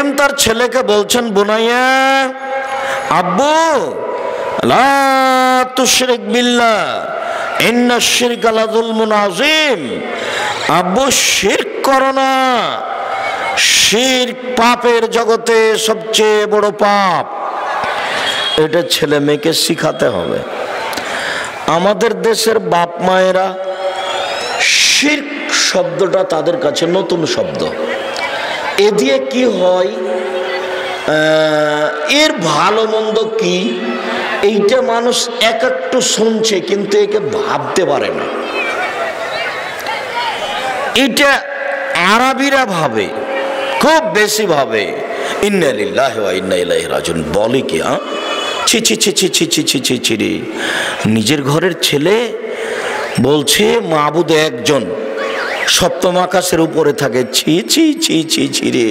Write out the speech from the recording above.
হাকিম তার ছেলেকে বলছেন, বুনাইয়া, আব্বু, লা তুশরিক বিল্লাহ ইন্নাশ শিরকা লাযুলমুন আযীম। আব্বু, শিরক করো না, শিরক পাপের জগতে সবচেয়ে বড় পাপ। এটা ছেলে মেয়েকে শিখাতে হবে। আমাদের দেশের বাপ মায়েরা শিরক শব্দটা তাদের কাছে নতুন শব্দ। এ দিয়ে কি হয়, এর ভালো মন্দ কি, এইটা মানুষ এক একটু শুনছে কিন্তু একে ভাবতে পারে না। এটা আরবিরা ভাবে, খুব বেশি ভাবে। ইন্না লিল্লাহি ওয়া ইন্না ইলাইহি রাজিউন বলে কি? ছি ছি ছি ছি ছি ছি ছি ছি ছি রে, নিজের ঘরের ছেলে বলছে মাবুদ একজন, সপ্তম আকাশের উপরে থাকে। ছি ছি ছি ছি ছি রে।